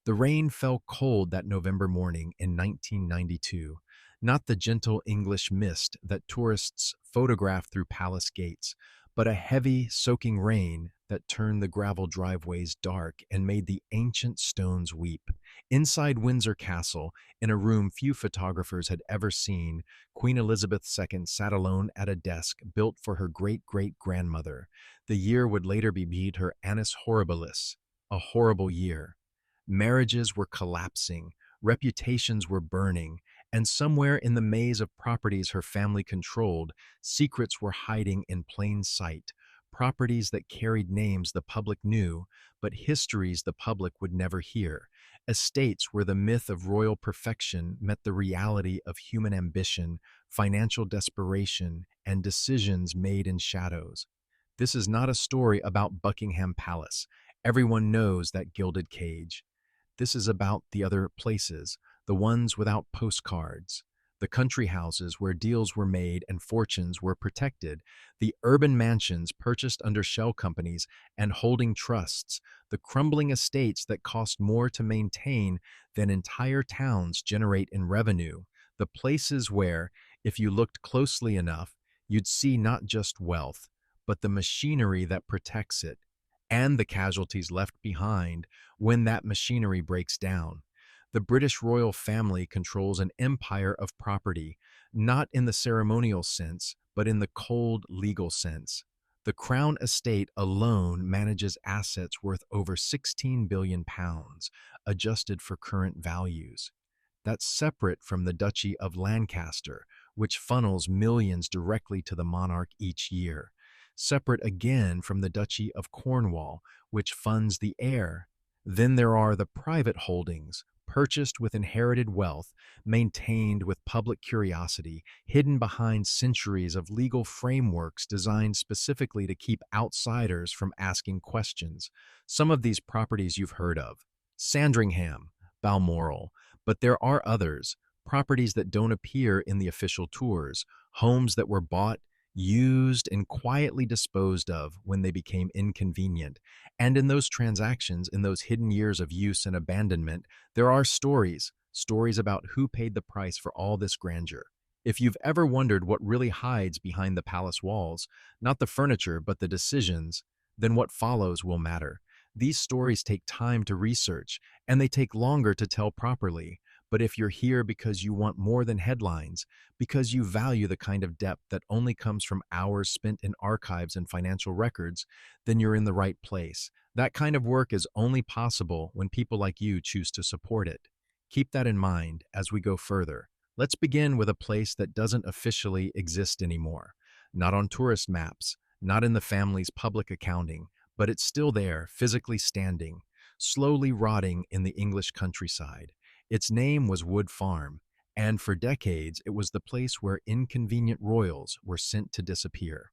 The rain fell cold that November morning in 1992, not the gentle English mist that tourists photograph through palace gates, but a heavy, soaking rain that turned the gravel driveways dark and made the ancient stones weep. Inside Windsor Castle, in a room few photographers had ever seen, Queen Elizabeth II sat alone at a desk built for her great-great-grandmother. The year would later be deemed her annus horribilis, a horrible year. Marriages were collapsing, reputations were burning, and somewhere in the maze of properties her family controlled, secrets were hiding in plain sight. Properties that carried names the public knew, but histories the public would never hear. Estates where the myth of royal perfection met the reality of human ambition, financial desperation, and decisions made in shadows. This is not a story about Buckingham Palace. Everyone knows that gilded cage. This is about the other places, the ones without postcards, the country houses where deals were made and fortunes were protected, the urban mansions purchased under shell companies and holding trusts, the crumbling estates that cost more to maintain than entire towns generate in revenue, the places where, if you looked closely enough, you'd see not just wealth, but the machinery that protects it, and the casualties left behind when that machinery breaks down. The British royal family controls an empire of property, not in the ceremonial sense, but in the cold legal sense. The Crown Estate alone manages assets worth over £16 billion, adjusted for current values. That's separate from the Duchy of Lancaster, which funnels millions directly to the monarch each year. Separate again from the Duchy of Cornwall, which funds the heir. Then there are the private holdings, purchased with inherited wealth, maintained with public curiosity, hidden behind centuries of legal frameworks designed specifically to keep outsiders from asking questions. Some of these properties you've heard of: Sandringham, Balmoral, but there are others, properties that don't appear in the official tours, homes that were bought, used, and quietly disposed of when they became inconvenient. And in those transactions, in those hidden years of use and abandonment, there are stories about who paid the price for all this grandeur. If you've ever wondered what really hides behind the palace walls, not the furniture, but the decisions, then what follows will matter. These stories take time to research, and they take longer to tell properly. But if you're here because you want more than headlines, because you value the kind of depth that only comes from hours spent in archives and financial records, then you're in the right place. That kind of work is only possible when people like you choose to support it. Keep that in mind as we go further. Let's begin with a place that doesn't officially exist anymore. Not on tourist maps, not in the family's public accounting, but it's still there, physically standing, slowly rotting in the English countryside. Its name was Wood Farm, and for decades it was the place where inconvenient royals were sent to disappear.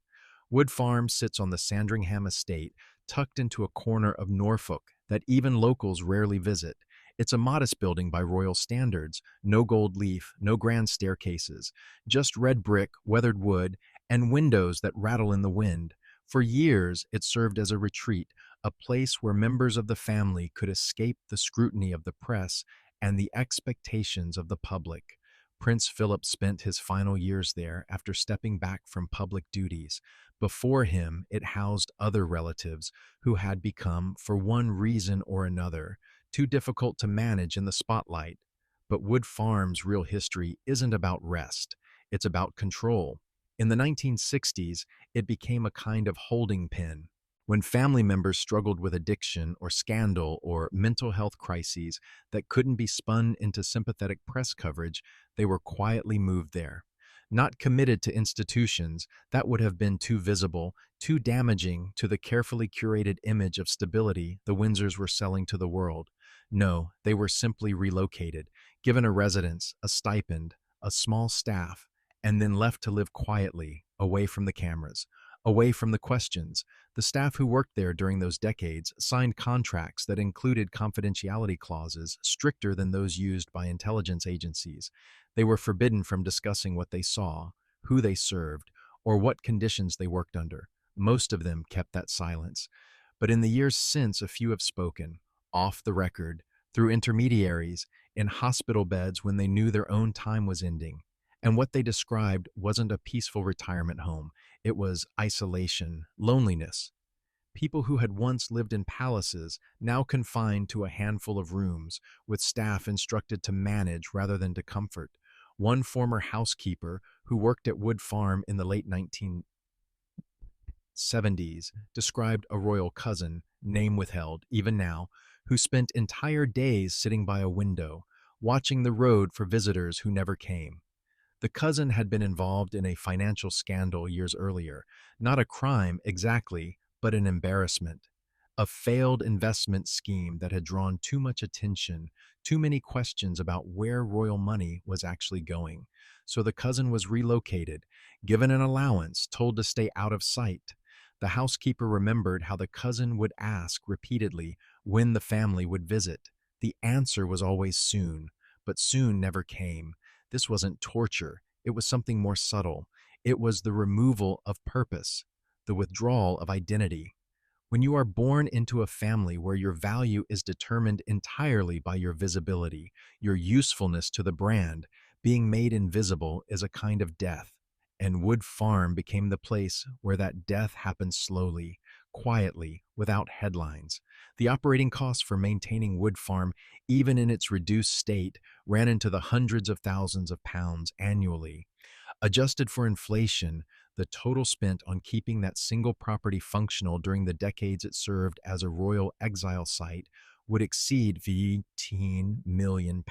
Wood Farm sits on the Sandringham estate, tucked into a corner of Norfolk that even locals rarely visit. It's a modest building by royal standards, no gold leaf, no grand staircases, just red brick, weathered wood, and windows that rattle in the wind. For years, it served as a retreat, a place where members of the family could escape the scrutiny of the press and the expectations of the public. Prince Philip spent his final years there after stepping back from public duties. Before him, it housed other relatives who had become, for one reason or another, too difficult to manage in the spotlight. But Wood Farm's real history isn't about rest, it's about control. In the 1960s, it became a kind of holding pen. When family members struggled with addiction or scandal or mental health crises that couldn't be spun into sympathetic press coverage, they were quietly moved there. Not committed to institutions, that would have been too visible, too damaging to the carefully curated image of stability the Windsors were selling to the world. No, they were simply relocated, given a residence, a stipend, a small staff, and then left to live quietly, away from the cameras, away from the questions. The staff who worked there during those decades signed contracts that included confidentiality clauses stricter than those used by intelligence agencies. They were forbidden from discussing what they saw, who they served, or what conditions they worked under. Most of them kept that silence. But in the years since, a few have spoken, off the record, through intermediaries, in hospital beds when they knew their own time was ending. And what they described wasn't a peaceful retirement home, it was isolation, loneliness. People who had once lived in palaces, now confined to a handful of rooms, with staff instructed to manage rather than to comfort. One former housekeeper who worked at Wood Farm in the late 1970s described a royal cousin, name withheld, even now, who spent entire days sitting by a window, watching the road for visitors who never came. The cousin had been involved in a financial scandal years earlier, not a crime exactly, but an embarrassment. A failed investment scheme that had drawn too much attention, too many questions about where royal money was actually going. So the cousin was relocated, given an allowance, told to stay out of sight. The housekeeper remembered how the cousin would ask repeatedly when the family would visit. The answer was always soon, but soon never came. This wasn't torture, it was something more subtle. It was the removal of purpose, the withdrawal of identity. When you are born into a family where your value is determined entirely by your visibility, your usefulness to the brand, being made invisible is a kind of death. And Wood Farm became the place where that death happened slowly, quietly, without headlines. The operating costs for maintaining Wood Farm, even in its reduced state, ran into the hundreds of thousands of pounds annually. Adjusted for inflation, the total spent on keeping that single property functional during the decades it served as a royal exile site would exceed £18 million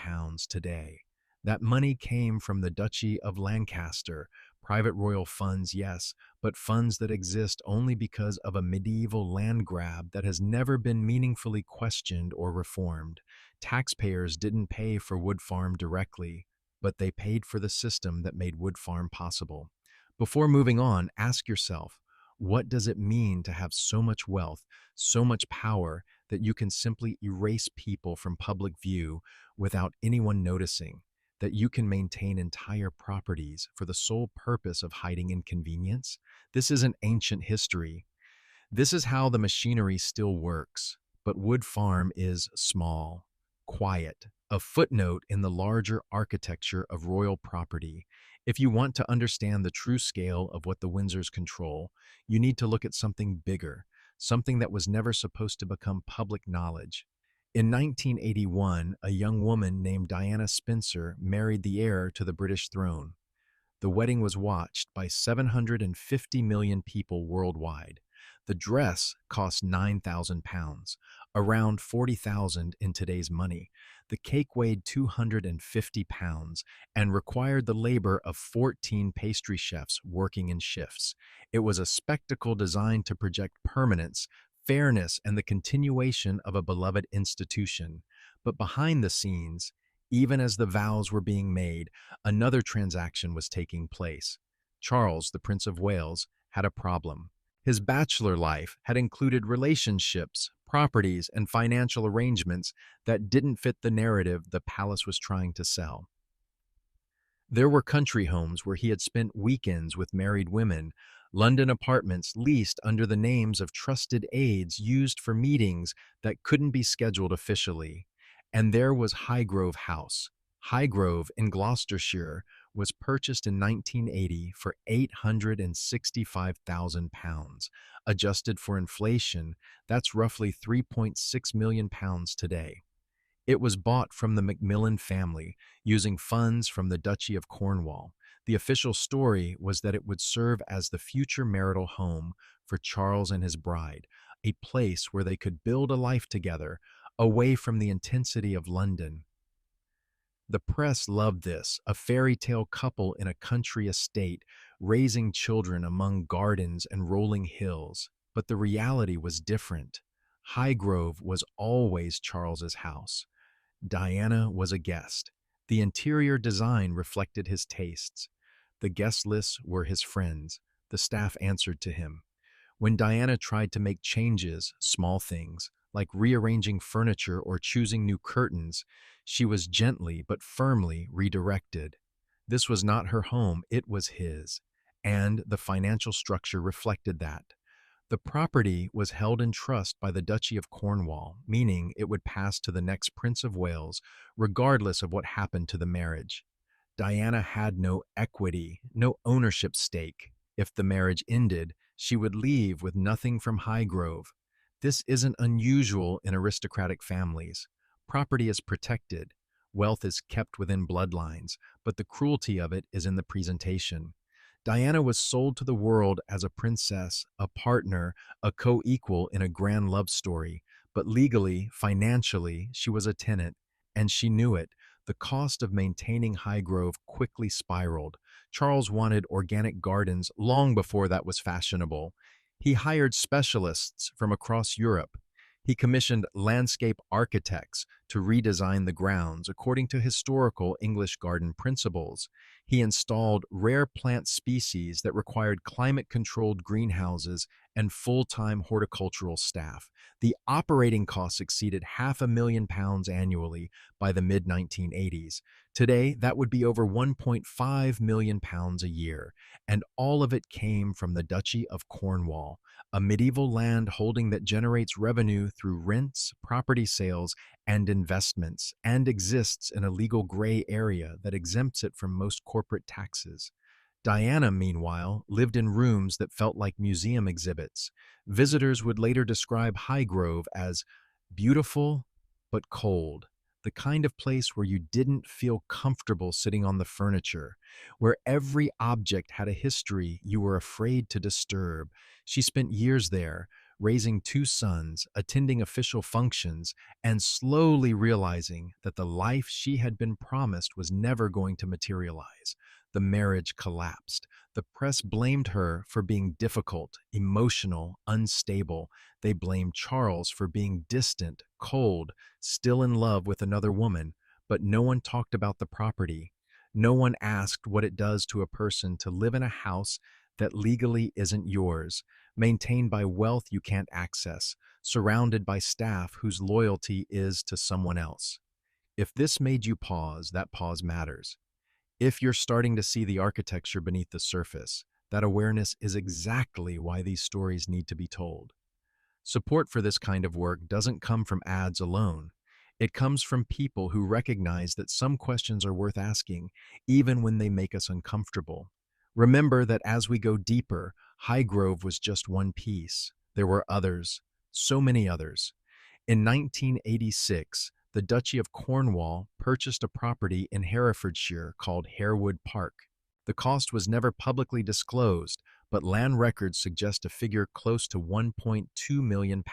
today. That money came from the Duchy of Lancaster, private royal funds, yes, but funds that exist only because of a medieval land grab that has never been meaningfully questioned or reformed. Taxpayers didn't pay for Wood Farm directly, but they paid for the system that made Wood Farm possible. Before moving on, ask yourself, what does it mean to have so much wealth, so much power that you can simply erase people from public view without anyone noticing? That you can maintain entire properties for the sole purpose of hiding inconvenience? This isn't ancient history. This is how the machinery still works, but Wood Farm is small, quiet, a footnote in the larger architecture of royal property. If you want to understand the true scale of what the Windsors control, you need to look at something bigger, something that was never supposed to become public knowledge. In 1981, a young woman named Diana Spencer married the heir to the British throne. The wedding was watched by 750 million people worldwide. The dress cost £9,000, around 40,000 in today's money. The cake weighed 250 pounds and required the labor of 14 pastry chefs working in shifts. It was a spectacle designed to project permanence, fairness, and the continuation of a beloved institution. But behind the scenes, even as the vows were being made, another transaction was taking place. Charles, the Prince of Wales, had a problem. His bachelor life had included relationships, properties, and financial arrangements that didn't fit the narrative the palace was trying to sell. There were country homes where he had spent weekends with married women, London apartments leased under the names of trusted aides used for meetings that couldn't be scheduled officially. And there was Highgrove House. Highgrove in Gloucestershire was purchased in 1980 for £865,000. Adjusted for inflation, that's roughly £3.6 million today. It was bought from the Macmillan family using funds from the Duchy of Cornwall. The official story was that it would serve as the future marital home for Charles and his bride, a place where they could build a life together, away from the intensity of London. The press loved this, a fairy tale couple in a country estate, raising children among gardens and rolling hills. But the reality was different. Highgrove was always Charles's house. Diana was a guest. The interior design reflected his tastes. The guest lists were his friends. The staff answered to him. When Diana tried to make changes, small things, like rearranging furniture or choosing new curtains, she was gently but firmly redirected. This was not her home, it was his. And the financial structure reflected that. The property was held in trust by the Duchy of Cornwall, meaning it would pass to the next Prince of Wales, regardless of what happened to the marriage. Diana had no equity, no ownership stake. If the marriage ended, she would leave with nothing from Highgrove. This isn't unusual in aristocratic families. Property is protected, wealth is kept within bloodlines, but the cruelty of it is in the presentation. Diana was sold to the world as a princess, a partner, a co-equal in a grand love story, but legally, financially, she was a tenant, and she knew it. The cost of maintaining Highgrove quickly spiraled. Charles wanted organic gardens long before that was fashionable. He hired specialists from across Europe. He commissioned landscape architects to redesign the grounds according to historical English garden principles. He installed rare plant species that required climate-controlled greenhouses and full-time horticultural staff. The operating costs exceeded £500,000 annually by the mid-1980s. Today, that would be over £1.5 million a year, and all of it came from the Duchy of Cornwall, a medieval land holding that generates revenue through rents, property sales, and investments, and exists in a legal gray area that exempts it from most corporate taxes. Diana, meanwhile, lived in rooms that felt like museum exhibits. Visitors would later describe Highgrove as beautiful but cold, the kind of place where you didn't feel comfortable sitting on the furniture, where every object had a history you were afraid to disturb. She spent years there, raising two sons, attending official functions, and slowly realizing that the life she had been promised was never going to materialize. The marriage collapsed. The press blamed her for being difficult, emotional, unstable. They blamed Charles for being distant, cold, still in love with another woman, but no one talked about the property. No one asked what it does to a person to live in a house that legally isn't yours, maintained by wealth you can't access, surrounded by staff whose loyalty is to someone else. If this made you pause, that pause matters. If you're starting to see the architecture beneath the surface, that awareness is exactly why these stories need to be told. Support for this kind of work doesn't come from ads alone. It comes from people who recognize that some questions are worth asking, even when they make us uncomfortable. Remember that as we go deeper, Highgrove was just one piece. There were others, so many others. In 1986, the Duchy of Cornwall purchased a property in Herefordshire called Harewood Park. The cost was never publicly disclosed, but land records suggest a figure close to £1.2 million.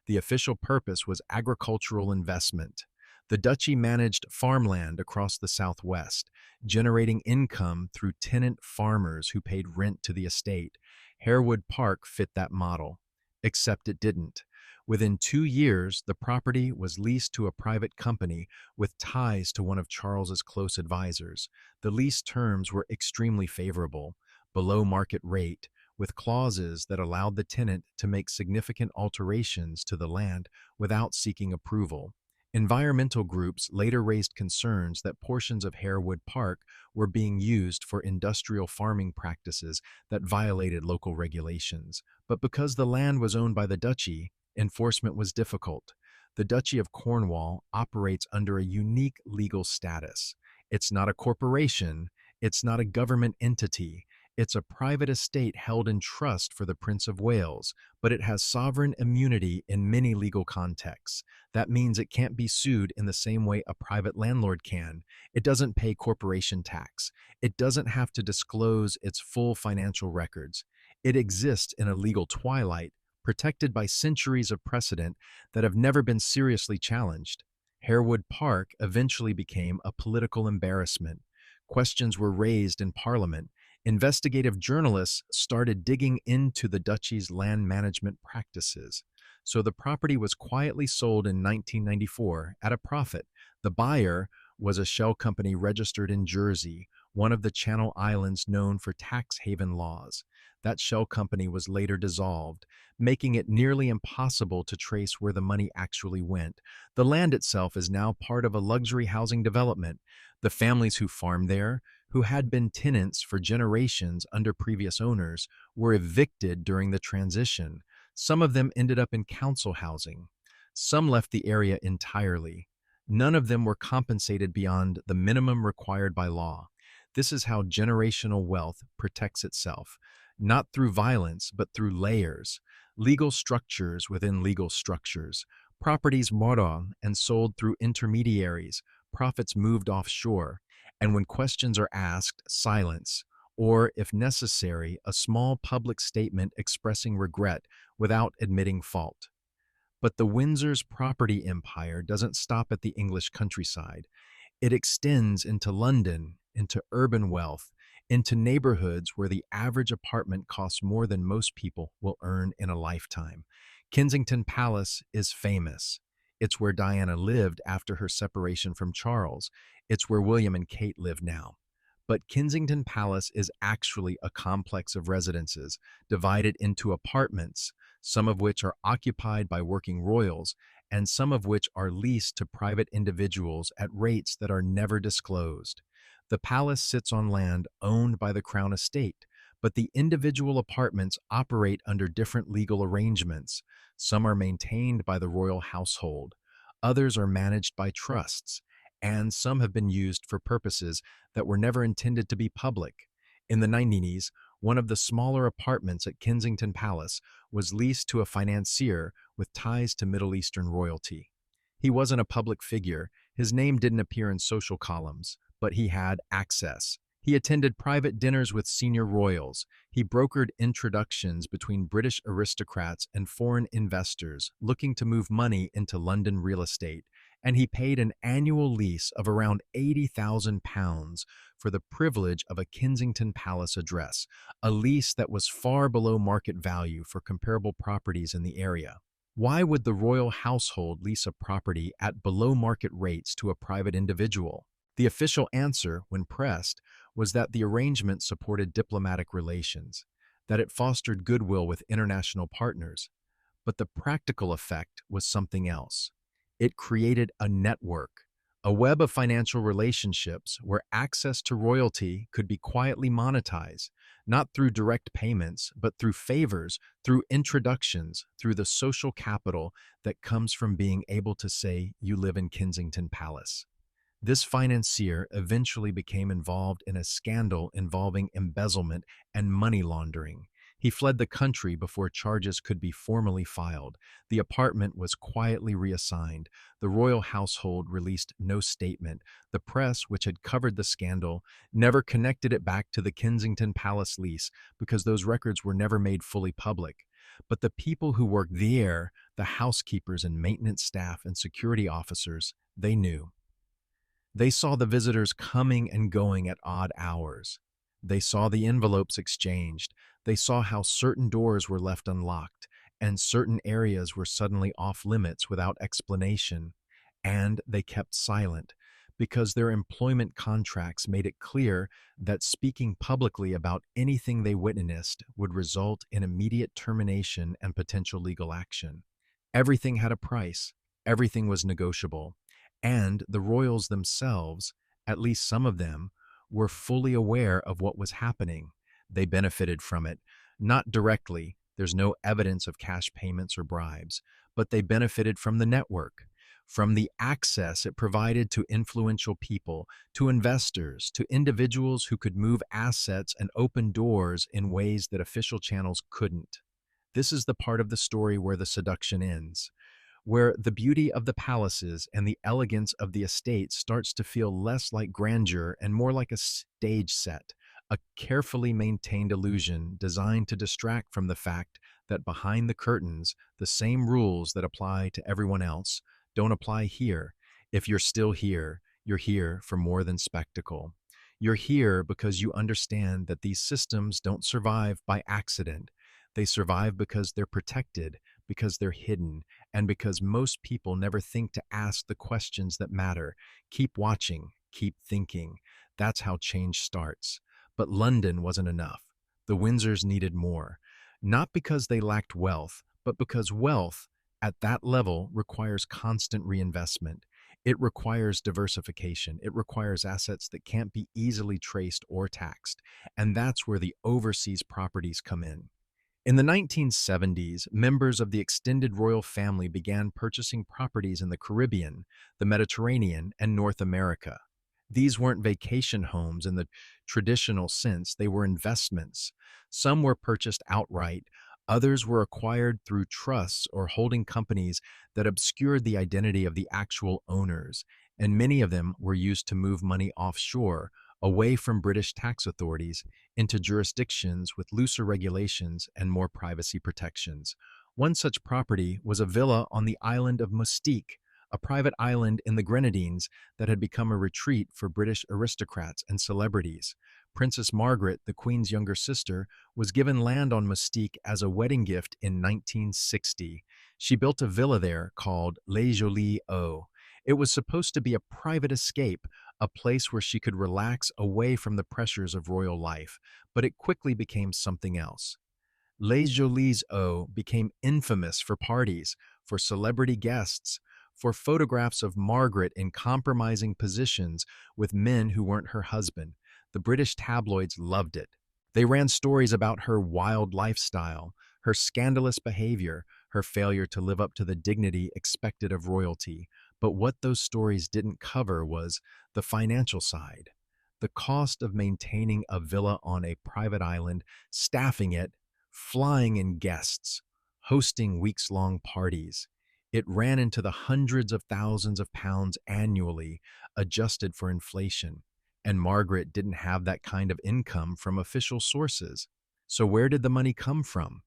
The official purpose was agricultural investment. The duchy managed farmland across the southwest, generating income through tenant farmers who paid rent to the estate. Harewood Park fit that model, except it didn't. Within 2 years, the property was leased to a private company with ties to one of Charles's close advisors. The lease terms were extremely favorable, below market rate, with clauses that allowed the tenant to make significant alterations to the land without seeking approval. Environmental groups later raised concerns that portions of Harewood Park were being used for industrial farming practices that violated local regulations. But because the land was owned by the duchy, enforcement was difficult. The Duchy of Cornwall operates under a unique legal status. It's not a corporation, it's not a government entity, it's a private estate held in trust for the Prince of Wales, but it has sovereign immunity in many legal contexts. That means it can't be sued in the same way a private landlord can. It doesn't pay corporation tax. It doesn't have to disclose its full financial records. It exists in a legal twilight, protected by centuries of precedent that have never been seriously challenged. Harewood Park eventually became a political embarrassment. Questions were raised in Parliament. Investigative journalists started digging into the duchy's land management practices. So the property was quietly sold in 1994 at a profit. The buyer was a shell company registered in Jersey, one of the Channel Islands known for tax haven laws. That shell company was later dissolved, making it nearly impossible to trace where the money actually went. The land itself is now part of a luxury housing development. The families who farmed there, who had been tenants for generations under previous owners, were evicted during the transition. Some of them ended up in council housing. Some left the area entirely. None of them were compensated beyond the minimum required by law. This is how generational wealth protects itself, not through violence, but through layers, legal structures within legal structures, properties bought on and sold through intermediaries, profits moved offshore, and when questions are asked, silence, or, if necessary, a small public statement expressing regret without admitting fault. But the Windsors' property empire doesn't stop at the English countryside. It extends into London, into urban wealth, into neighborhoods where the average apartment costs more than most people will earn in a lifetime. Kensington Palace is famous. It's where Diana lived after her separation from Charles. It's where William and Kate live now. But Kensington Palace is actually a complex of residences divided into apartments, some of which are occupied by working royals, and some of which are leased to private individuals at rates that are never disclosed. The palace sits on land owned by the Crown Estate, but the individual apartments operate under different legal arrangements. Some are maintained by the royal household, others are managed by trusts, and some have been used for purposes that were never intended to be public. In the 90s, one of the smaller apartments at Kensington Palace was leased to a financier with ties to Middle Eastern royalty. He wasn't a public figure, his name didn't appear in social columns, but he had access. He attended private dinners with senior royals. He brokered introductions between British aristocrats and foreign investors looking to move money into London real estate, and he paid an annual lease of around £80,000 for the privilege of a Kensington Palace address, a lease that was far below market value for comparable properties in the area. Why would the royal household lease a property at below market rates to a private individual? The official answer, when pressed, was that the arrangement supported diplomatic relations, that it fostered goodwill with international partners. But the practical effect was something else. It created a network, a web of financial relationships where access to royalty could be quietly monetized, not through direct payments, but through favors, through introductions, through the social capital that comes from being able to say you live in Kensington Palace. This financier eventually became involved in a scandal involving embezzlement and money laundering. He fled the country before charges could be formally filed. The apartment was quietly reassigned. The royal household released no statement. The press, which had covered the scandal, never connected it back to the Kensington Palace lease because those records were never made fully public. But the people who worked there, the housekeepers and maintenance staff and security officers, they knew. They saw the visitors coming and going at odd hours. They saw the envelopes exchanged. They saw how certain doors were left unlocked and certain areas were suddenly off limits without explanation. And they kept silent because their employment contracts made it clear that speaking publicly about anything they witnessed would result in immediate termination and potential legal action. Everything had a price. Everything was negotiable. And the royals themselves, at least some of them, were fully aware of what was happening. They benefited from it, not directly, there's no evidence of cash payments or bribes, but they benefited from the network, from the access it provided to influential people, to investors, to individuals who could move assets and open doors in ways that official channels couldn't. This is the part of the story where the seduction ends, where the beauty of the palaces and the elegance of the estate starts to feel less like grandeur and more like a stage set, a carefully maintained illusion designed to distract from the fact that behind the curtains, the same rules that apply to everyone else don't apply here. If you're still here, you're here for more than spectacle. You're here because you understand that these systems don't survive by accident. They survive because they're protected, because they're hidden, and because most people never think to ask the questions that matter. Keep watching, keep thinking. That's how change starts. But London wasn't enough. The Windsors needed more, not because they lacked wealth, but because wealth at that level requires constant reinvestment. It requires diversification. It requires assets that can't be easily traced or taxed. And that's where the overseas properties come in. In the 1970s, members of the extended royal family began purchasing properties in the Caribbean, the Mediterranean, and North America. These weren't vacation homes in the traditional sense, they were investments. Some were purchased outright, others were acquired through trusts or holding companies that obscured the identity of the actual owners, and many of them were used to move money offshore, away from British tax authorities, into jurisdictions with looser regulations and more privacy protections. One such property was a villa on the island of Mustique, a private island in the Grenadines that had become a retreat for British aristocrats and celebrities. Princess Margaret, the Queen's younger sister, was given land on Mustique as a wedding gift in 1960. She built a villa there called Les Jolies Eaux. It was supposed to be a private escape, a place where she could relax away from the pressures of royal life, but it quickly became something else. Les Jolies Eaux became infamous for parties, for celebrity guests, for photographs of Margaret in compromising positions with men who weren't her husband. The British tabloids loved it. They ran stories about her wild lifestyle, her scandalous behavior, her failure to live up to the dignity expected of royalty. But what those stories didn't cover was the financial side. The cost of maintaining a villa on a private island, staffing it, flying in guests, hosting weeks-long parties. It ran into the hundreds of thousands of pounds annually, adjusted for inflation. And Margaret didn't have that kind of income from official sources. So where did the money come from?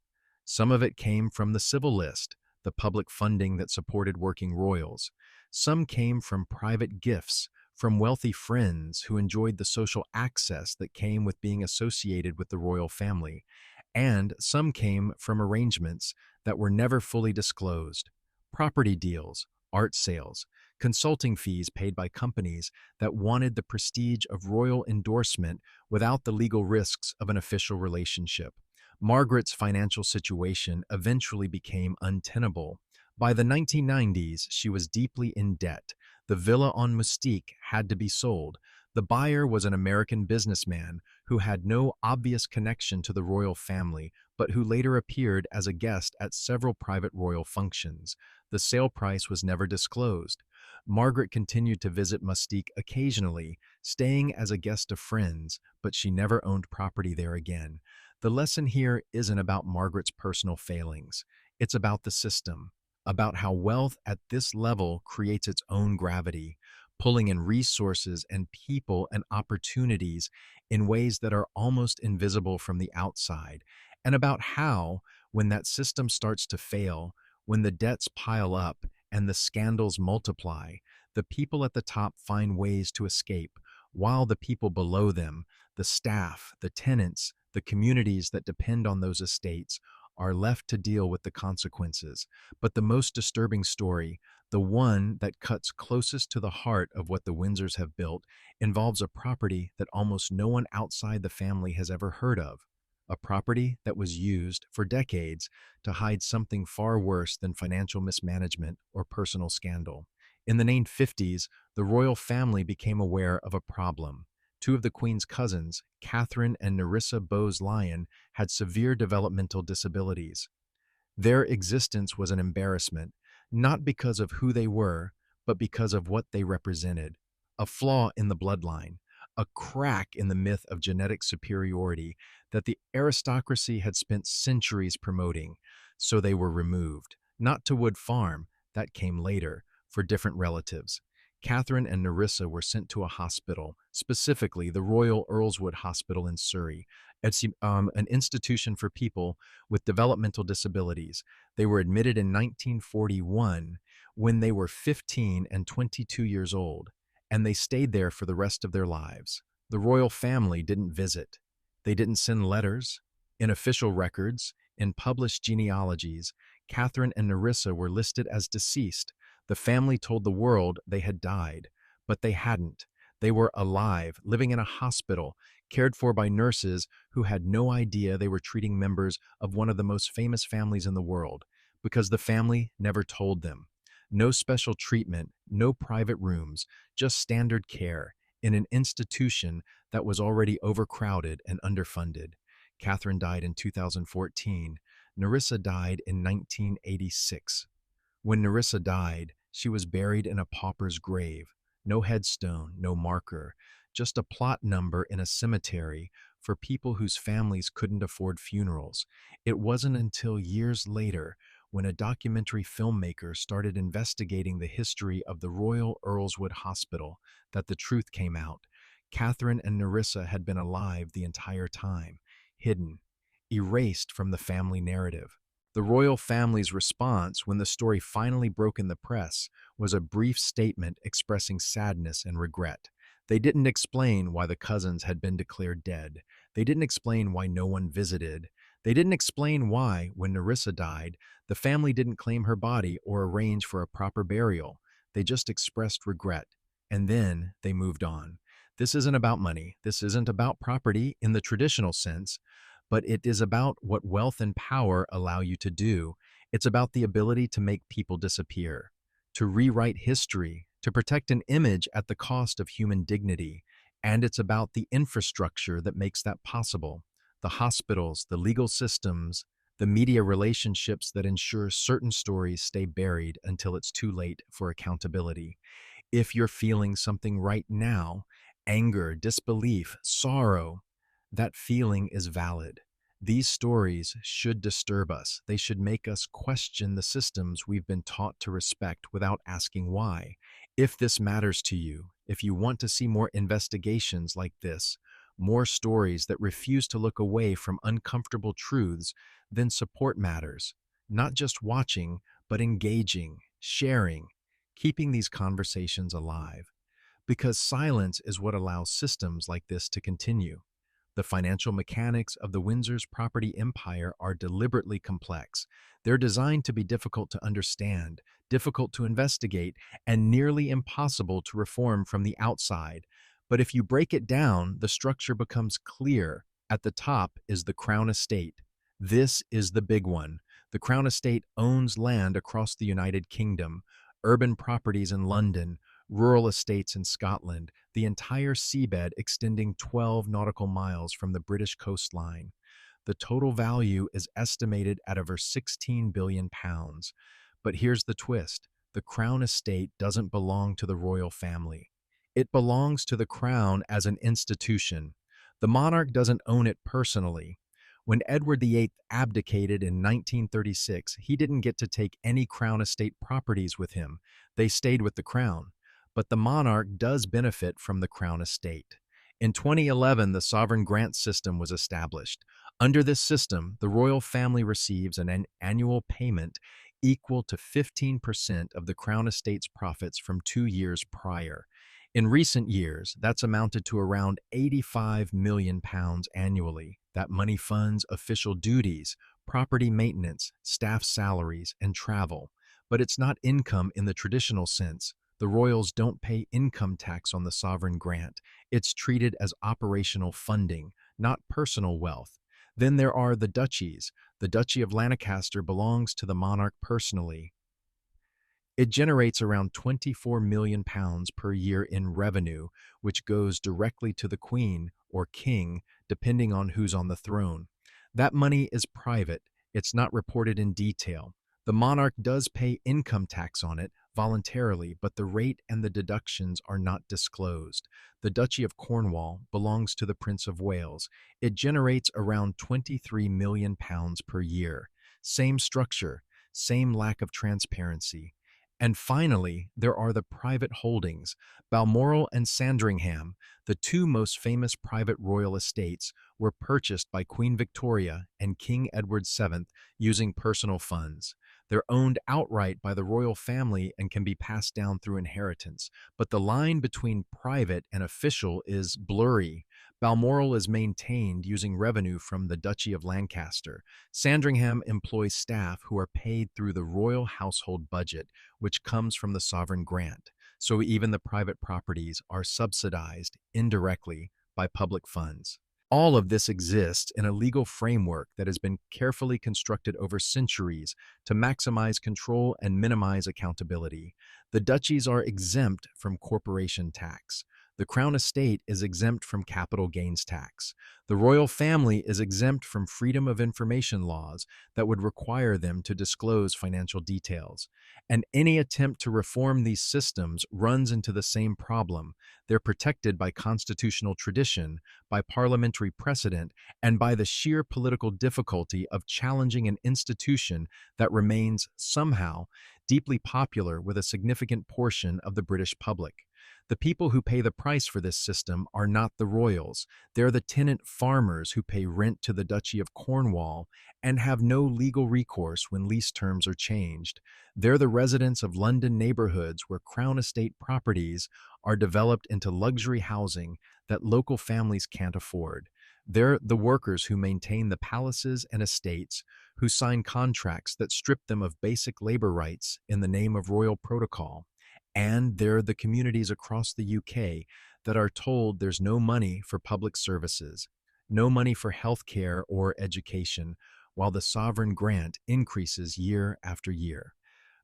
Some of it came from the civil list, the public funding that supported working royals. Some came from private gifts, from wealthy friends who enjoyed the social access that came with being associated with the royal family. And some came from arrangements that were never fully disclosed. Property deals, art sales, consulting fees paid by companies that wanted the prestige of royal endorsement without the legal risks of an official relationship. Margaret's financial situation eventually became untenable. By the 1990s, she was deeply in debt. The villa on Mustique had to be sold. The buyer was an American businessman who had no obvious connection to the royal family, but who later appeared as a guest at several private royal functions. The sale price was never disclosed. Margaret continued to visit Mustique occasionally, staying as a guest of friends, but she never owned property there again. The lesson here isn't about Margaret's personal failings. It's about the system, about how wealth at this level creates its own gravity, pulling in resources and people and opportunities in ways that are almost invisible from the outside, and about how, when that system starts to fail, when the debts pile up and the scandals multiply, the people at the top find ways to escape, while the people below them, the staff, the tenants, the communities that depend on those estates, are left to deal with the consequences. But the most disturbing story, the one that cuts closest to the heart of what the Windsors have built, involves a property that almost no one outside the family has ever heard of. A property that was used for decades to hide something far worse than financial mismanagement or personal scandal. In the 1950s, the royal family became aware of a problem. Two of the Queen's cousins, Catherine and Nerissa Bowes-Lyon, had severe developmental disabilities. Their existence was an embarrassment, not because of who they were, but because of what they represented. A flaw in the bloodline, a crack in the myth of genetic superiority that the aristocracy had spent centuries promoting. So they were removed, not to Wood Farm, that came later, for different relatives. Catherine and Nerissa were sent to a hospital, specifically the Royal Earlswood Hospital in Surrey. It's an institution for people with developmental disabilities. They were admitted in 1941 when they were 15 and 22 years old, and they stayed there for the rest of their lives. The royal family didn't visit. They didn't send letters. In official records, in published genealogies, Catherine and Nerissa were listed as deceased. The family told the world they had died, but they hadn't. They were alive, living in a hospital, cared for by nurses who had no idea they were treating members of one of the most famous families in the world, because the family never told them. No special treatment, no private rooms, just standard care in an institution that was already overcrowded and underfunded. Catherine died in 2014. Nerissa died in 1986. When Nerissa died, she was buried in a pauper's grave. No headstone, no marker, just a plot number in a cemetery for people whose families couldn't afford funerals. It wasn't until years later, when a documentary filmmaker started investigating the history of the Royal Earlswood Hospital, that the truth came out. Catherine and Nerissa had been alive the entire time, hidden, erased from the family narrative. The royal family's response when the story finally broke in the press was a brief statement expressing sadness and regret. They didn't explain why the cousins had been declared dead. They didn't explain why no one visited. They didn't explain why, when Nerissa died, the family didn't claim her body or arrange for a proper burial. They just expressed regret. And then they moved on. This isn't about money. This isn't about property in the traditional sense, but it is about what wealth and power allow you to do. It's about the ability to make people disappear, to rewrite history, to protect an image at the cost of human dignity. And it's about the infrastructure that makes that possible: the hospitals, the legal systems, the media relationships that ensure certain stories stay buried until it's too late for accountability. If you're feeling something right now, anger, disbelief, sorrow, that feeling is valid. These stories should disturb us. They should make us question the systems we've been taught to respect without asking why. If this matters to you, if you want to see more investigations like this, more stories that refuse to look away from uncomfortable truths, then support matters. Not just watching, but engaging, sharing, keeping these conversations alive. Because silence is what allows systems like this to continue. The financial mechanics of the Windsors property empire are deliberately complex. They're designed to be difficult to understand, difficult to investigate, and nearly impossible to reform from the outside. But if you break it down, the structure becomes clear. At the top is the Crown Estate. This is the big one. The Crown Estate owns land across the United Kingdom, urban properties in London, rural estates in Scotland, the entire seabed extending 12 nautical miles from the British coastline. The total value is estimated at over £16 billion. But here's the twist: the Crown Estate doesn't belong to the royal family. It belongs to the Crown as an institution. The monarch doesn't own it personally. When Edward VIII abdicated in 1936, he didn't get to take any Crown Estate properties with him. They stayed with the Crown. But the monarch does benefit from the Crown Estate. In 2011, the sovereign grant system was established. Under this system, the royal family receives an annual payment equal to 15% of the Crown Estate's profits from 2 years prior. In recent years, that's amounted to around £85 million annually. That money funds official duties, property maintenance, staff salaries, and travel. But it's not income in the traditional sense. The royals don't pay income tax on the sovereign grant. It's treated as operational funding, not personal wealth. Then there are the duchies. The Duchy of Lancaster belongs to the monarch personally. It generates around £24 million per year in revenue, which goes directly to the Queen or King, depending on who's on the throne. That money is private. It's not reported in detail. The monarch does pay income tax on it voluntarily, but the rate and the deductions are not disclosed. The Duchy of Cornwall belongs to the Prince of Wales. It generates around £23 million per year. Same structure, same lack of transparency. And finally, there are the private holdings. Balmoral and Sandringham, the two most famous private royal estates, were purchased by Queen Victoria and King Edward VII using personal funds. They're owned outright by the royal family and can be passed down through inheritance. But the line between private and official is blurry. Balmoral is maintained using revenue from the Duchy of Lancaster. Sandringham employs staff who are paid through the royal household budget, which comes from the sovereign grant. so even the private properties are subsidized indirectly by public funds. All of this exists in a legal framework that has been carefully constructed over centuries to maximize control and minimize accountability. The duchies are exempt from corporation tax. The crown estate is exempt from capital gains tax. The royal family is exempt from freedom of information laws that would require them to disclose financial details. And any attempt to reform these systems runs into the same problem. They're protected by constitutional tradition, by parliamentary precedent, and by the sheer political difficulty of challenging an institution that remains somehow deeply popular with a significant portion of the British public. The people who pay the price for this system are not the royals. They're the tenant farmers who pay rent to the Duchy of Cornwall and have no legal recourse when lease terms are changed. They're the residents of London neighborhoods where Crown Estate properties are developed into luxury housing that local families can't afford. They're the workers who maintain the palaces and estates, who sign contracts that strip them of basic labor rights in the name of royal protocol. And they're the communities across the UK that are told there's no money for public services, no money for healthcare or education, while the sovereign grant increases year after year.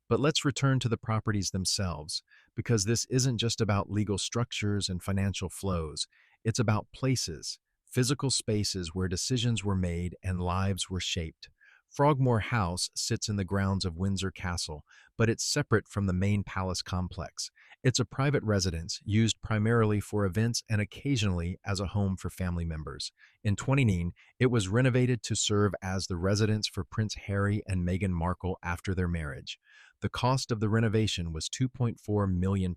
But let's return to the properties themselves, because this isn't just about legal structures and financial flows. It's about places, physical spaces where decisions were made and lives were shaped. Frogmore House sits in the grounds of Windsor Castle, but it's separate from the main palace complex. It's a private residence used primarily for events and occasionally as a home for family members. In 2019, it was renovated to serve as the residence for Prince Harry and Meghan Markle after their marriage. The cost of the renovation was £2.4 million,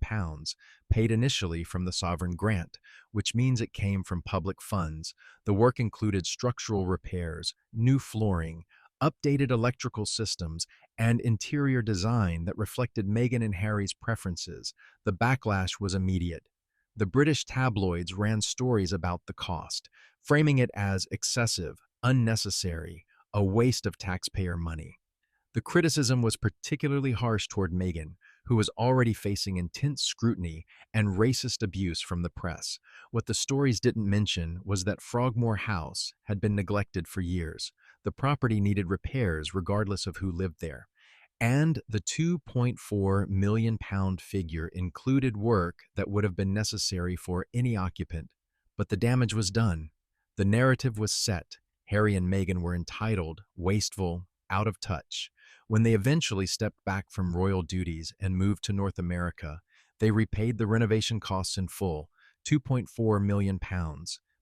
paid initially from the sovereign grant, which means it came from public funds. The work included structural repairs, new flooring, updated electrical systems, and interior design that reflected Meghan and Harry's preferences. The backlash was immediate. The British tabloids ran stories about the cost, framing it as excessive, unnecessary, a waste of taxpayer money. The criticism was particularly harsh toward Meghan, who was already facing intense scrutiny and racist abuse from the press. What the stories didn't mention was that Frogmore House had been neglected for years. The property needed repairs regardless of who lived there. And the £2.4 million figure included work that would have been necessary for any occupant. But the damage was done. The narrative was set. Harry and Meghan were entitled, wasteful, out of touch. When they eventually stepped back from royal duties and moved to North America, they repaid the renovation costs in full, £2.4 million,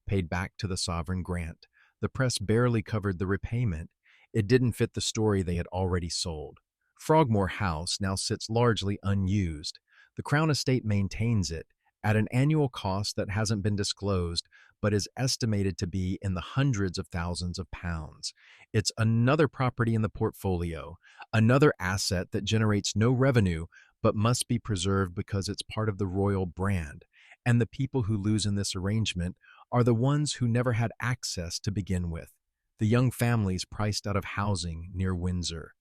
paid back to the sovereign grant. The press barely covered the repayment. It didn't fit the story they had already sold. Frogmore House now sits largely unused. The Crown Estate maintains it at an annual cost that hasn't been disclosed, but is estimated to be in the hundreds of thousands of pounds. It's another property in the portfolio, another asset that generates no revenue but must be preserved because it's part of the royal brand. And the people who lose in this arrangement are the ones who never had access to begin with. The young families priced out of housing near Windsor.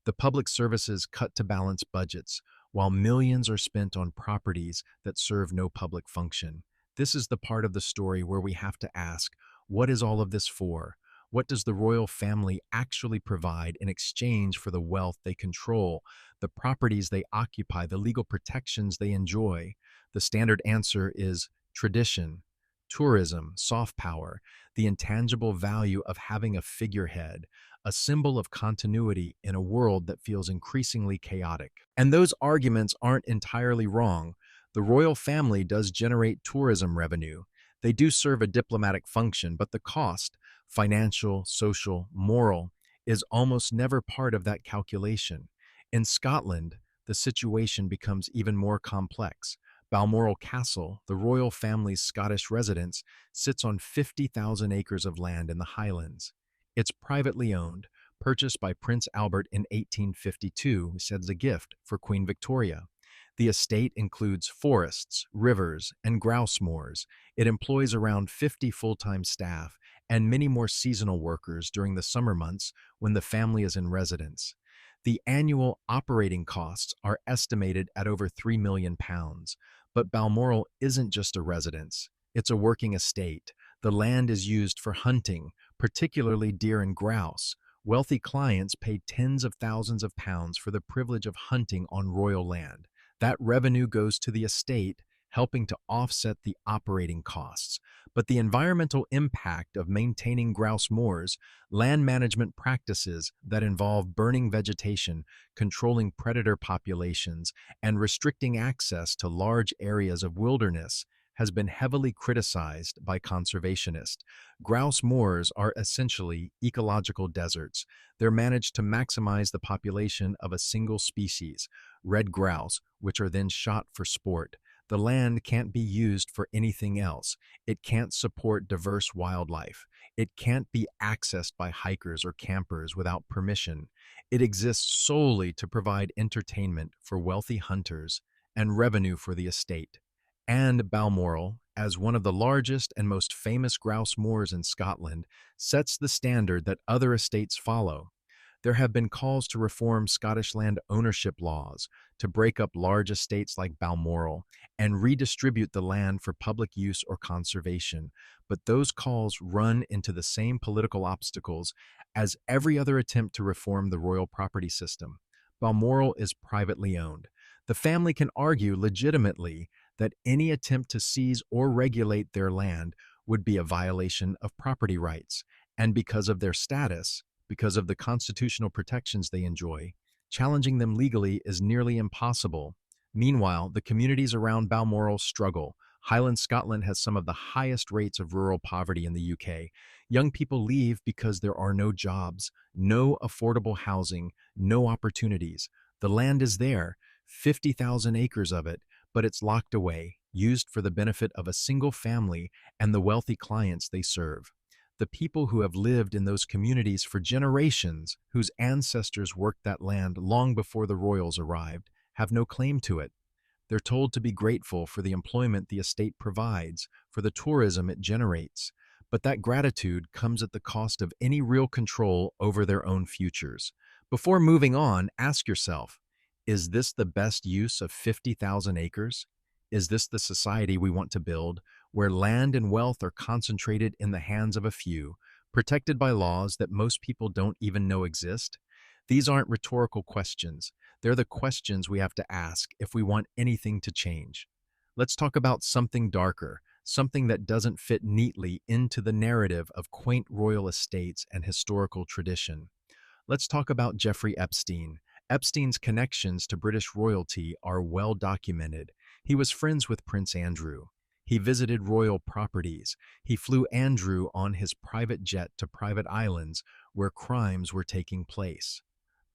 The public services cut to balance budgets, while millions are spent on properties that serve no public function. This is the part of the story where we have to ask, what is all of this for? What does the royal family actually provide in exchange for the wealth they control, the properties they occupy, the legal protections they enjoy? The standard answer is tradition, tourism, soft power, the intangible value of having a figurehead, a symbol of continuity in a world that feels increasingly chaotic. And those arguments aren't entirely wrong. The royal family does generate tourism revenue. They do serve a diplomatic function, but the cost, financial, social, moral, is almost never part of that calculation. In Scotland, the situation becomes even more complex. Balmoral Castle, the royal family's Scottish residence, sits on 50,000 acres of land in the Highlands. It's privately owned, purchased by Prince Albert in 1852 as a gift for Queen Victoria. The estate includes forests, rivers, and grouse moors. It employs around 50 full-time staff and many more seasonal workers during the summer months when the family is in residence. The annual operating costs are estimated at over £3 million. But Balmoral isn't just a residence, it's a working estate. The land is used for hunting, particularly deer and grouse. Wealthy clients pay tens of thousands of pounds for the privilege of hunting on royal land. That revenue goes to the estate, helping to offset the operating costs. But the environmental impact of maintaining grouse moors, land management practices that involve burning vegetation, controlling predator populations, and restricting access to large areas of wilderness, has been heavily criticized by conservationists. Grouse moors are essentially ecological deserts. They're managed to maximize the population of a single species, red grouse, which are then shot for sport. The land can't be used for anything else. It can't support diverse wildlife. It can't be accessed by hikers or campers without permission. It exists solely to provide entertainment for wealthy hunters and revenue for the estate. And Balmoral, as one of the largest and most famous grouse moors in Scotland, sets the standard that other estates follow. There have been calls to reform Scottish land ownership laws, to break up large estates like Balmoral, and redistribute the land for public use or conservation. But those calls run into the same political obstacles as every other attempt to reform the royal property system. Balmoral is privately owned. The family can argue legitimately that any attempt to seize or regulate their land would be a violation of property rights, and because of their status, because of the constitutional protections they enjoy, challenging them legally is nearly impossible. Meanwhile, the communities around Balmoral struggle. Highland Scotland has some of the highest rates of rural poverty in the UK. Young people leave because there are no jobs, no affordable housing, no opportunities. The land is there, 50,000 acres of it, but it's locked away, used for the benefit of a single family and the wealthy clients they serve. The people who have lived in those communities for generations, whose ancestors worked that land long before the royals arrived, have no claim to it. They're told to be grateful for the employment the estate provides, for the tourism it generates, but that gratitude comes at the cost of any real control over their own futures. Before moving on, ask yourself, is this the best use of 50,000 acres? Is this the society we want to build, where land and wealth are concentrated in the hands of a few, protected by laws that most people don't even know exist? These aren't rhetorical questions. They're the questions we have to ask if we want anything to change. Let's talk about something darker, something that doesn't fit neatly into the narrative of quaint royal estates and historical tradition. Let's talk about Jeffrey Epstein. Epstein's connections to British royalty are well documented. He was friends with Prince Andrew. He visited royal properties. He flew Andrew on his private jet to private islands where crimes were taking place.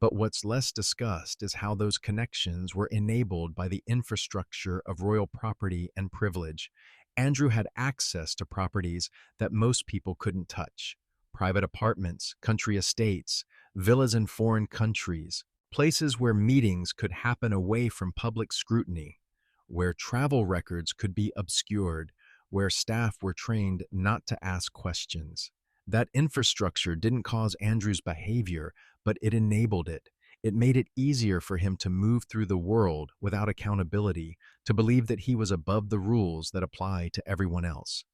But what's less discussed is how those connections were enabled by the infrastructure of royal property and privilege. Andrew had access to properties that most people couldn't touch. Private apartments, country estates, villas in foreign countries, places where meetings could happen away from public scrutiny, where travel records could be obscured, where staff were trained not to ask questions. That infrastructure didn't cause Andrew's behavior, but it enabled it. It made it easier for him to move through the world without accountability, to believe that he was above the rules that apply to everyone else.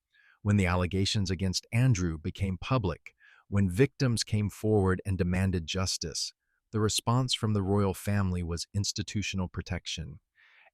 When the allegations against Andrew became public, when victims came forward and demanded justice, the response from the royal family was institutional protection.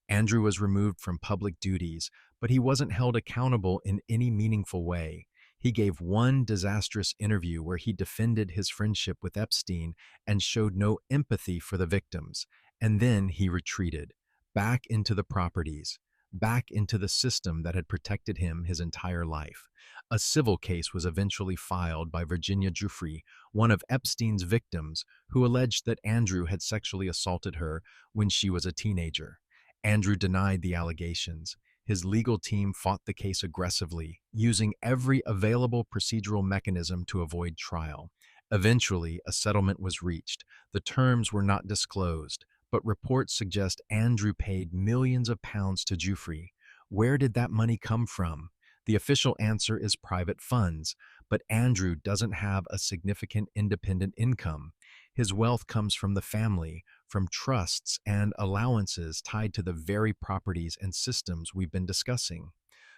Andrew was removed from public duties, but he wasn't held accountable in any meaningful way. He gave one disastrous interview where he defended his friendship with Epstein and showed no empathy for the victims, and then he retreated, back into the properties, back into the system that had protected him his entire life. A civil case was eventually filed by Virginia Giuffre, one of Epstein's victims, who alleged that Andrew had sexually assaulted her when she was a teenager. Andrew denied the allegations. His legal team fought the case aggressively, using every available procedural mechanism to avoid trial. Eventually, a settlement was reached. The terms were not disclosed, but reports suggest Andrew paid millions of pounds to Giuffre. Where did that money come from? The official answer is private funds, but Andrew doesn't have a significant independent income. His wealth comes from the family, from trusts and allowances tied to the very properties and systems we've been discussing.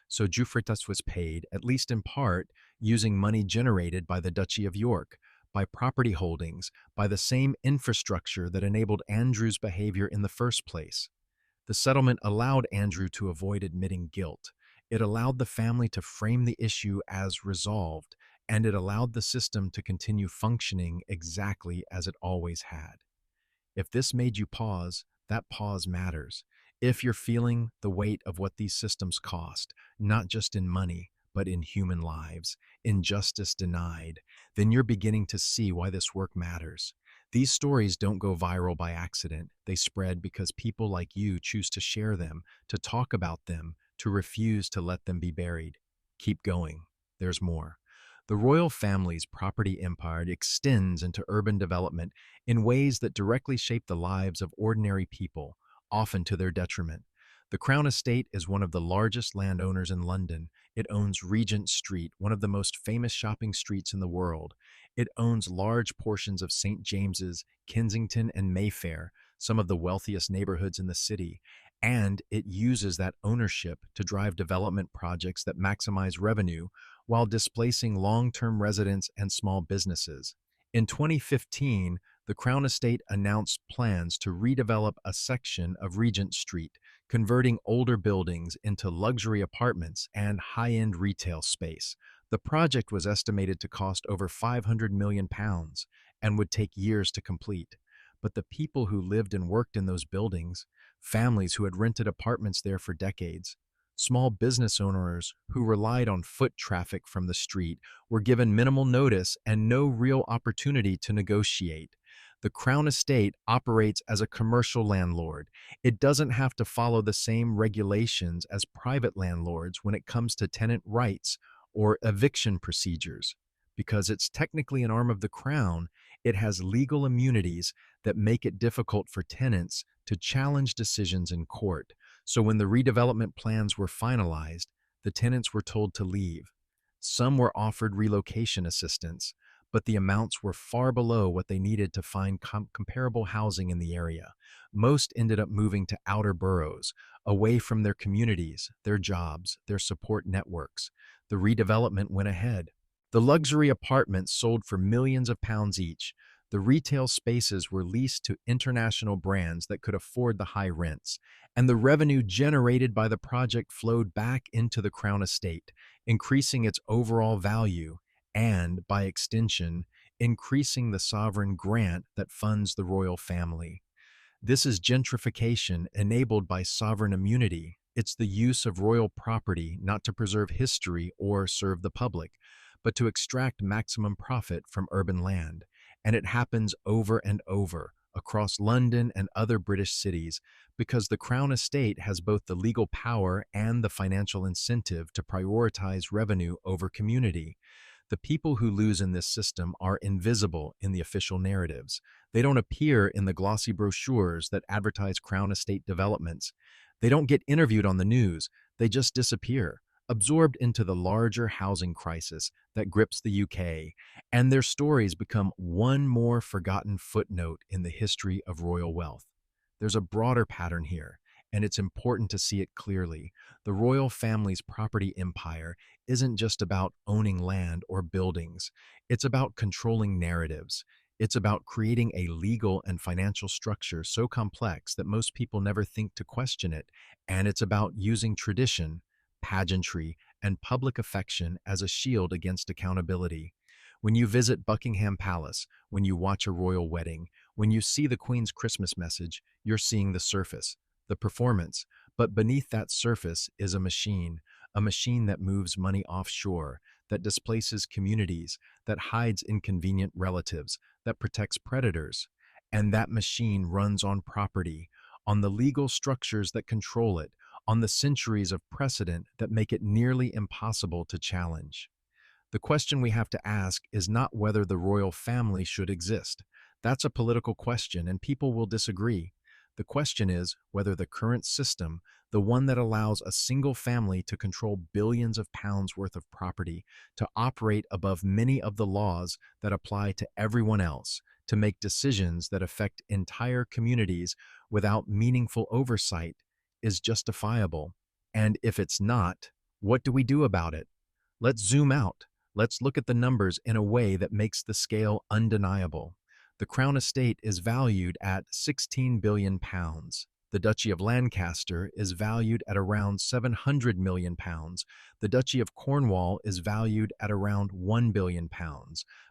So Jufritas was paid, at least in part, using money generated by the Duchy of York, by property holdings, by the same infrastructure that enabled Andrew's behavior in the first place. The settlement allowed Andrew to avoid admitting guilt. It allowed the family to frame the issue as resolved, and it allowed the system to continue functioning exactly as it always had. If this made you pause, that pause matters. If you're feeling the weight of what these systems cost, not just in money, but in human lives, injustice denied, then you're beginning to see why this work matters. These stories don't go viral by accident. They spread because people like you choose to share them, to talk about them, to refuse to let them be buried. Keep going. There's more. The royal family's property empire extends into urban development in ways that directly shape the lives of ordinary people, often to their detriment. The Crown Estate is one of the largest landowners in London. It owns Regent Street, one of the most famous shopping streets in the world. It owns large portions of St. James's, Kensington, and Mayfair, some of the wealthiest neighborhoods in the city. And it uses that ownership to drive development projects that maximize revenue while displacing long-term residents and small businesses. In 2015, the Crown Estate announced plans to redevelop a section of Regent Street, converting older buildings into luxury apartments and high-end retail space. The project was estimated to cost over £500 million and would take years to complete. But the people who lived and worked in those buildings, families who had rented apartments there for decades, small business owners who relied on foot traffic from the street, were given minimal notice and no real opportunity to negotiate. The Crown Estate operates as a commercial landlord. It doesn't have to follow the same regulations as private landlords when it comes to tenant rights or eviction procedures. Because it's technically an arm of the Crown, it has legal immunities that make it difficult for tenants to challenge decisions in court. So when the redevelopment plans were finalized, the tenants were told to leave. Some were offered relocation assistance, but the amounts were far below what they needed to find comparable housing in the area. Most ended up moving to outer boroughs, away from their communities, their jobs, their support networks. The redevelopment went ahead. The luxury apartments sold for millions of pounds each. The retail spaces were leased to international brands that could afford the high rents, and the revenue generated by the project flowed back into the Crown Estate, increasing its overall value and, by extension, increasing the sovereign grant that funds the royal family. This is gentrification enabled by sovereign immunity. It's the use of royal property not to preserve history or serve the public, but to extract maximum profit from urban land. And it happens over and over across London and other British cities because the Crown Estate has both the legal power and the financial incentive to prioritize revenue over community. The people who lose in this system are invisible in the official narratives. They don't appear in the glossy brochures that advertise Crown Estate developments. They don't get interviewed on the news. They just disappear, absorbed into the larger housing crisis that grips the UK, and their stories become one more forgotten footnote in the history of royal wealth. There's a broader pattern here, and it's important to see it clearly. The royal family's property empire isn't just about owning land or buildings. It's about controlling narratives. It's about creating a legal and financial structure so complex that most people never think to question it, and it's about using tradition, pageantry, and public affection as a shield against accountability. When you visit Buckingham Palace, when you watch a royal wedding, when you see the Queen's Christmas message, you're seeing the surface, the performance. But beneath that surface is a machine that moves money offshore, that displaces communities, that hides inconvenient relatives, that protects predators. And that machine runs on property, on the legal structures that control it, on the centuries of precedent that make it nearly impossible to challenge. The question we have to ask is not whether the royal family should exist. That's a political question, and people will disagree. The question is whether the current system, the one that allows a single family to control billions of pounds worth of property, to operate above many of the laws that apply to everyone else, to make decisions that affect entire communities without meaningful oversight, is justifiable. And if it's not, what do we do about it? Let's zoom out. Let's look at the numbers in a way that makes the scale undeniable. The Crown Estate is valued at £16 billion. The Duchy of Lancaster is valued at around £700 million. The Duchy of Cornwall is valued at around £1 billion.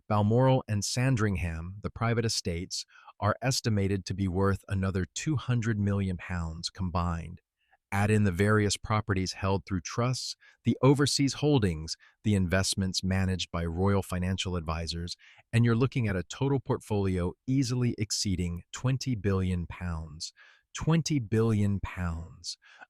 Balmoral and Sandringham, the private estates, are estimated to be worth another £200 million combined. Add in the various properties held through trusts, the overseas holdings, the investments managed by Royal Financial Advisors, and you're looking at a total portfolio easily exceeding £20 billion. £20 billion,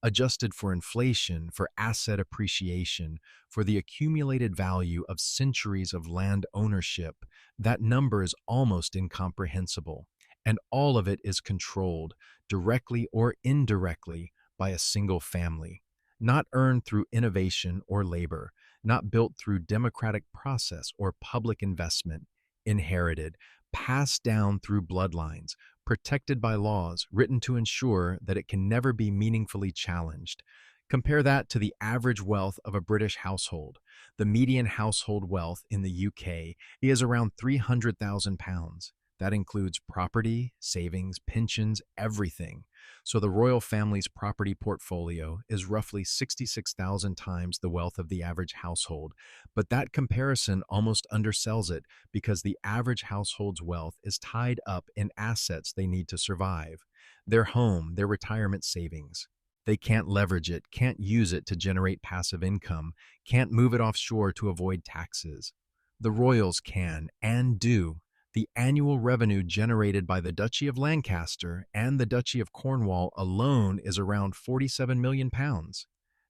adjusted for inflation, for asset appreciation, for the accumulated value of centuries of land ownership. That number is almost incomprehensible, and all of it is controlled, directly or indirectly, by a single family, not earned through innovation or labor, not built through democratic process or public investment, inherited, passed down through bloodlines, protected by laws written to ensure that it can never be meaningfully challenged. Compare that to the average wealth of a British household. The median household wealth in the UK is around £300,000. That includes property, savings, pensions, everything. So the royal family's property portfolio is roughly 66,000 times the wealth of the average household. But that comparison almost undersells it because the average household's wealth is tied up in assets they need to survive. Their home, their retirement savings. They can't leverage it, can't use it to generate passive income, can't move it offshore to avoid taxes. The royals can and do. The annual revenue generated by the Duchy of Lancaster and the Duchy of Cornwall alone is around £47 million.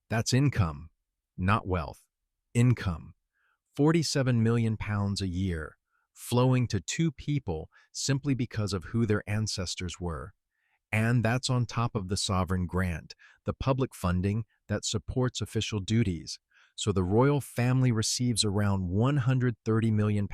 That's income, not wealth. Income. £47 million a year, flowing to two people simply because of who their ancestors were. And that's on top of the sovereign grant, the public funding that supports official duties. So the royal family receives around £130 million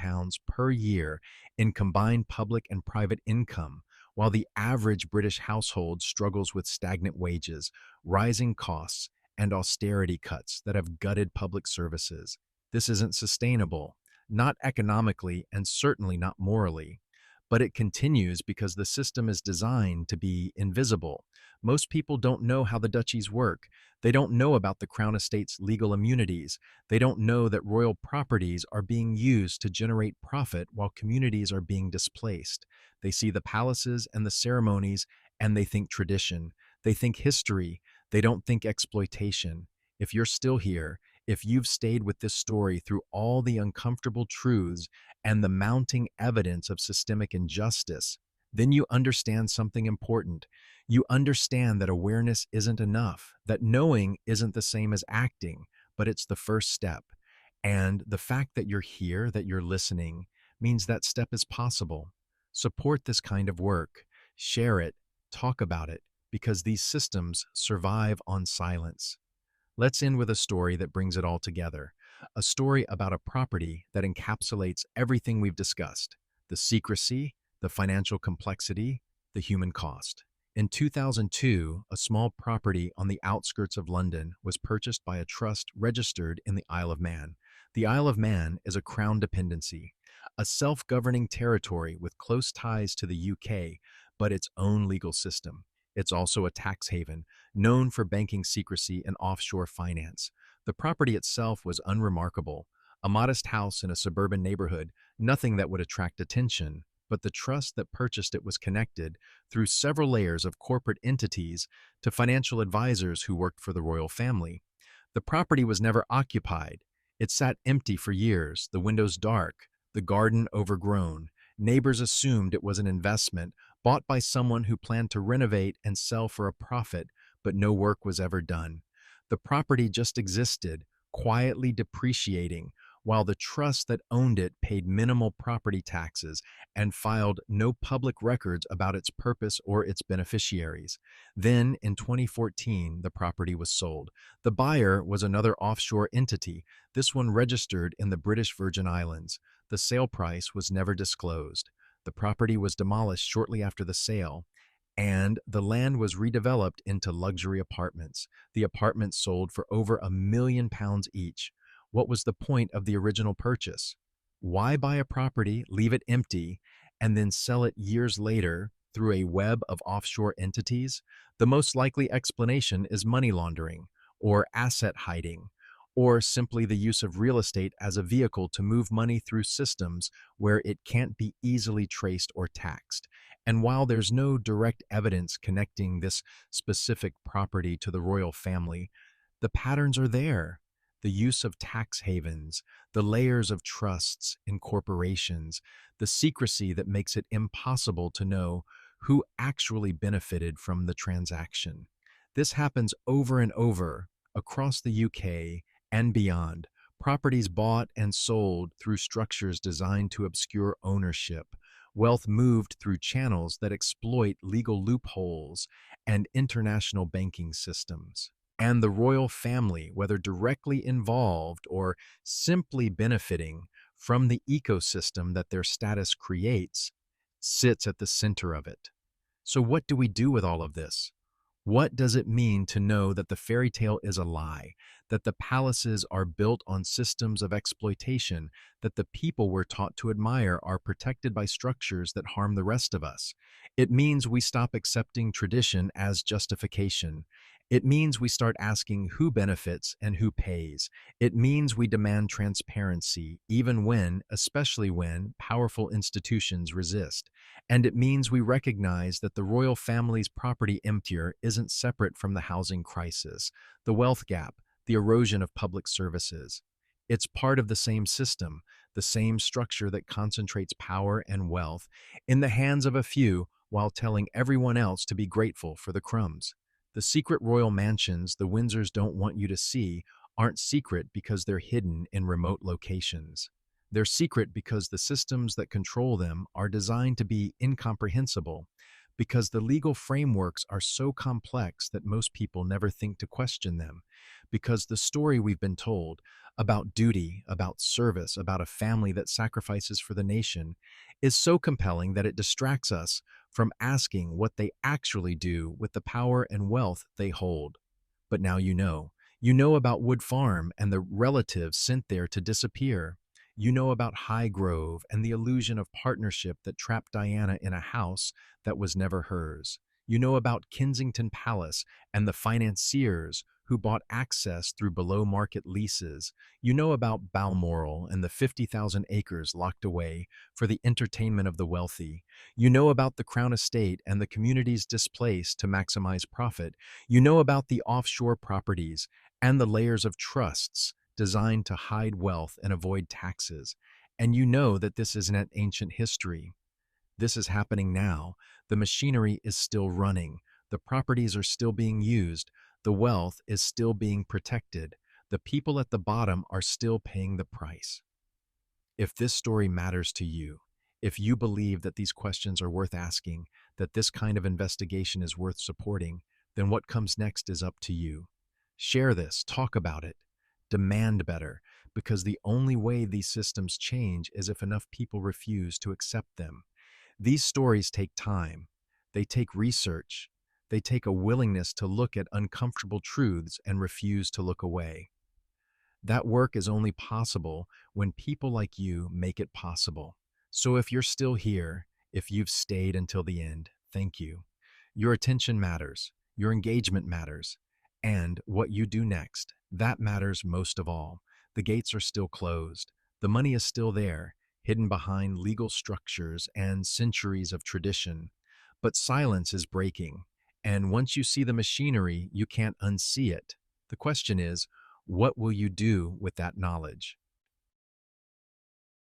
per year in combined public and private income, while the average British household struggles with stagnant wages, rising costs, and austerity cuts that have gutted public services. This isn't sustainable, not economically and certainly not morally. But it continues because the system is designed to be invisible. Most people don't know how the duchies work. They don't know about the Crown Estate's legal immunities. They don't know that royal properties are being used to generate profit while communities are being displaced. They see the palaces and the ceremonies and they think tradition. They think history. They don't think exploitation. If you're still here, if you've stayed with this story through all the uncomfortable truths and the mounting evidence of systemic injustice, then you understand something important. You understand that awareness isn't enough, that knowing isn't the same as acting, but it's the first step. And the fact that you're here, that you're listening, means that step is possible. Support this kind of work. Share it. Talk about it, because these systems survive on silence. Let's end with a story that brings it all together. A story about a property that encapsulates everything we've discussed: the secrecy, the financial complexity, the human cost. In 2002, a small property on the outskirts of London was purchased by a trust registered in the Isle of Man. The Isle of Man is a crown dependency, a self-governing territory with close ties to the UK, but its own legal system. It's also a tax haven, known for banking secrecy and offshore finance. The property itself was unremarkable, a modest house in a suburban neighborhood, nothing that would attract attention, but the trust that purchased it was connected, through several layers of corporate entities, to financial advisors who worked for the royal family. The property was never occupied. It sat empty for years, the windows dark, the garden overgrown. Neighbors assumed it was an investment, bought by someone who planned to renovate and sell for a profit, but no work was ever done. The property just existed, quietly depreciating, while the trust that owned it paid minimal property taxes and filed no public records about its purpose or its beneficiaries. Then, in 2014, the property was sold. The buyer was another offshore entity, this one registered in the British Virgin Islands. The sale price was never disclosed. The property was demolished shortly after the sale, and the land was redeveloped into luxury apartments. The apartments sold for over £1 million each. What was the point of the original purchase? Why buy a property, leave it empty, and then sell it years later through a web of offshore entities? The most likely explanation is money laundering, or asset hiding, or simply the use of real estate as a vehicle to move money through systems where it can't be easily traced or taxed. And while there's no direct evidence connecting this specific property to the royal family, the patterns are there. The use of tax havens, the layers of trusts and corporations, the secrecy that makes it impossible to know who actually benefited from the transaction. This happens over and over across the UK and beyond. Properties bought and sold through structures designed to obscure ownership, wealth moved through channels that exploit legal loopholes and international banking systems. And the royal family, whether directly involved or simply benefiting from the ecosystem that their status creates, sits at the center of it. So, what do we do with all of this? What does it mean to know that the fairy tale is a lie, that the palaces are built on systems of exploitation, that the people we're taught to admire are protected by structures that harm the rest of us? It means we stop accepting tradition as justification. It means we start asking who benefits and who pays. It means we demand transparency, even when, especially when, powerful institutions resist. And it means we recognize that the royal family's property emptier isn't separate from the housing crisis, the wealth gap, the erosion of public services. It's part of the same system, the same structure that concentrates power and wealth in the hands of a few while telling everyone else to be grateful for the crumbs. The secret royal mansions the Windsors don't want you to see aren't secret because they're hidden in remote locations. They're secret because the systems that control them are designed to be incomprehensible, because the legal frameworks are so complex that most people never think to question them, because the story we've been told about duty, about service, about a family that sacrifices for the nation is so compelling that it distracts us from asking what they actually do with the power and wealth they hold. But now you know. You know about Wood Farm and the relatives sent there to disappear. You know about Highgrove and the illusion of partnership that trapped Diana in a house that was never hers. You know about Kensington Palace and the financiers who bought access through below-market leases. You know about Balmoral and the 50,000 acres locked away for the entertainment of the wealthy. You know about the Crown Estate and the communities displaced to maximize profit. You know about the offshore properties and the layers of trusts designed to hide wealth and avoid taxes. And you know that this isn't an ancient history. This is happening now. The machinery is still running. The properties are still being used. The wealth is still being protected. The people at the bottom are still paying the price. If this story matters to you, if you believe that these questions are worth asking, that this kind of investigation is worth supporting, then what comes next is up to you. Share this, talk about it, demand better, because the only way these systems change is if enough people refuse to accept them. These stories take time. They take research. They take a willingness to look at uncomfortable truths and refuse to look away. That work is only possible when people like you make it possible. So if you're still here, if you've stayed until the end, thank you. Your attention matters. Your engagement matters. And what you do next, that matters most of all. The gates are still closed. The money is still there, hidden behind legal structures and centuries of tradition. But silence is breaking. And once you see the machinery, you can't unsee it. The question is, what will you do with that knowledge?